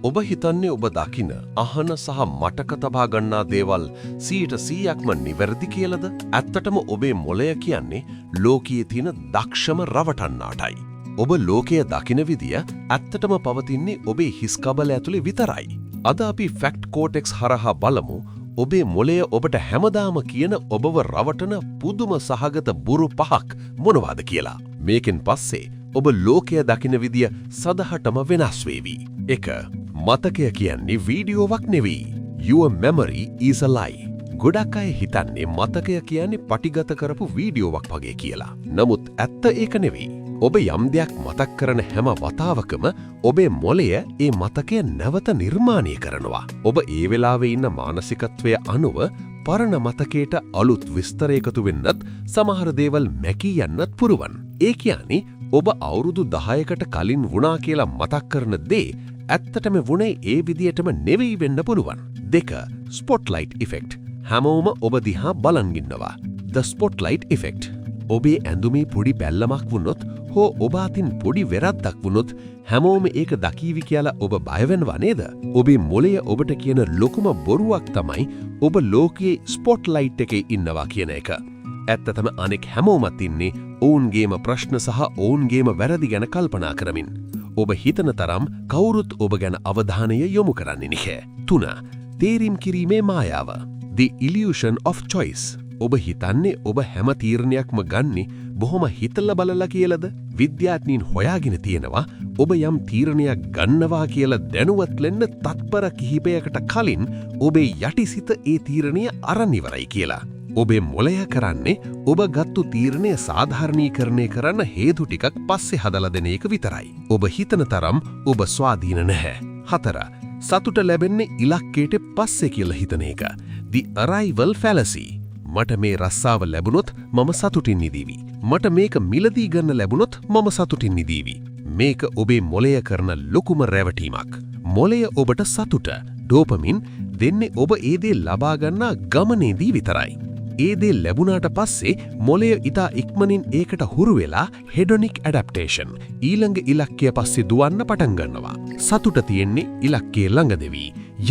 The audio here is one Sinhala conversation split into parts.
ඔබ හිතන්නේ ඔබ දකින අහන සහ මතක තබා ගන්නා දේවල් 100%ක්ම නිවැරදි කියලාද? ඇත්තටම ඔබේ මොළය කියන්නේ ලෝකයේ තියෙන දක්ෂම රවටන්නාටයි. ඔබ ලෝකය දකින විදිය ඇත්තටම පවතින්නේ ඔබේ හිස් කබල ඇතුලේ විතරයි. අද අපි ෆැක්ට් කෝටෙක්ස් හරහා බලමු ඔබේ මොළය ඔබට හැමදාම කියන ඔබව රවටන පුදුම සහගත බොරු පහක් මොනවාද කියලා. මේකෙන් පස්සේ ඔබ ලෝකය දකින විදිය සදහටම වෙනස් වේවි. 1. මතකය කියන්නේ වීඩියෝවක් නෙවෙයි. Your memory is a lie. ගොඩක් අය හිතන්නේ මතකය කියන්නේ පටිගත කරපු වීඩියෝවක් වගේ කියලා. නමුත් ඇත්ත ඒක නෙවෙයි. ඔබ යම් දෙයක් මතක් කරන හැම වතාවකම ඔබේ මොළය ඒ මතකය නැවත නිර්මාණය කරනවා. ඔබ ඒ වෙලාවේ ඉන්න මානසිකත්වය අනුව පරණ මතකයට අලුත් විස්තර එකතු වෙන්නත් සමහර දේවල් මැකී යන්නත් පුරුවන්. ඒ කියන්නේ ඔබ අවුරුදු 10කට කලින් වුණා කියලා මතක් කරන දේ ඇත්තටම වුණේ ඒ විදියටම නෙවෙයි වෙන්න පුළුවන්. 2. Spotlight effect. හැමෝම ඔබ දිහා බලන් ඉන්නවා. The spotlight effect. ඔබේ ඇඳුමේ පොඩි බැල්ලමක් වුණොත් හෝ ඔබ අතින් පොඩි වැරද්දක් වුණොත් හැමෝම ඒක දකීවි කියලා ඔබ බය වෙනවා නේද? ඔබේ මොළය ඔබට කියන ලොකුම බොරුවක් තමයි ඔබ ලෝකයේ ස්පොට්ලයිට් එකේ ඉන්නවා කියන එක. ඇත්තටම අනෙක් හැමෝමත් ඉන්නේ ඔවුන්ගේම ප්‍රශ්න සහ ඔවුන්ගේම වැරදි ගැන කල්පනා කරමින්. ඔබ හිතන තරම් කවුරුත් ඔබ ගැන අවධානය යොමු කරන්නේ නැහැ. 3. තේරීම් කිරීමේ මායාව. The illusion of choice. ඔබ හිතන්නේ ඔබ හැම තීරණයක්ම ගන්නේ බොහොම හිතලා බලලා කියලාද? විද්‍යාඥයින් හොයාගෙන තියෙනවා ඔබ යම් තීරණයක් ගන්නවා කියලා දැනුවත් වෙන්න තත්පර කිහිපයකට කලින් ඔබේ යටිසිත ඒ තීරණය අරන් ඉවරයි කියලා. ඔබේ මොළය කරන්නේ ඔබ ගත්තු තීරණය සාධාරණීකරණය කරන්න හේතු ටිකක් පස්සේ හදලා දෙන එක විතරයි. ඔබ හිතන තරම් ඔබ ස්වාධීන නැහැ. 4. සතුට ලැබෙන්නේ ඉලක්කයට පස්සේ කියලා හිතන එක. The arrival fallacy. මට මේ රස්සාව ලැබුණොත් මම සතුටින් නිදීවි. මට මේක මිලදී ගන්න ලැබුණොත් මම සතුටින් නිදීවි. මේක ඔබේ මොළය කරන ලොකුම රැවටීමක්. මොළය ඔබට සතුට ඩෝපමින් දෙන්නේ ඔබ ඒ දේ ලබා ගන්නා ගමනේදී විතරයි. ඒ දේ ලැබුණාට පස්සේ මොළය ඉතා ඉක්මනින් ඒකට හුරු වෙලා හෙඩොනික් ඇඩැප්ටේෂන් ඊළඟ ඉලක්කය පස්සේ දුවන්න පටන් ගන්නවා. සතුට තියෙන්නේ ඉලක්කයේ ළඟ දෙවි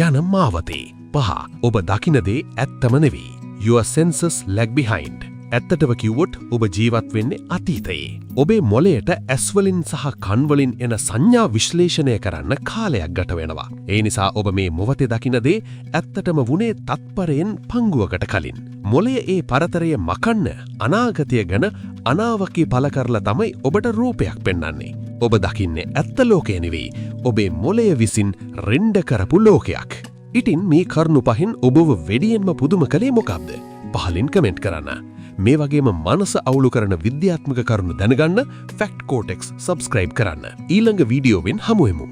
යන මාවතේ. 5. ඔබ දකින දේ ඇත්තම නෙවෙයි. Your senses lag behind. ඇත්තටම කිව්වොත් ඔබ ජීවත් වෙන්නේ අතීතයේ. ඔබේ මොළයට ඇස්වලින් සහ කන්වලින් එන සංඥා විශ්ලේෂණය කරන්න කාලයක් ගත වෙනවා. ඒ නිසා ඔබ මේ මොහොතේ දකින දේ ඇත්තටම වුණේ තත්පරයෙන් පංගුවකට කලින්. මොළය ඒ පරතරය මකන්න අනාගතය ගැන අනාවකී පළ කරලා තමයි ඔබට රූපයක් පෙන්වන්නේ. ඔබ දකින්නේ ඇත්ත ලෝකය නෙවෙයි. ඔබේ මොළය විසින් රෙන්ඩ කරපු ලෝකයක්. ඉතින් මේ කරුණු පහෙන් ඔබව වැඩියෙන්ම පුදුම කළේ මොකක්ද? පහලින් කමෙන්ට් කරන්න. මේ වගේම මනස අවුලු කරන විද්‍යාත්මක කරුණු දැනගන්න ෆැක්ට් කෝටෙක්ස් සබ්ස්ක්‍රයිබ් කරන්න. ඊළඟ වීඩියෝවෙන් හමුවෙමු.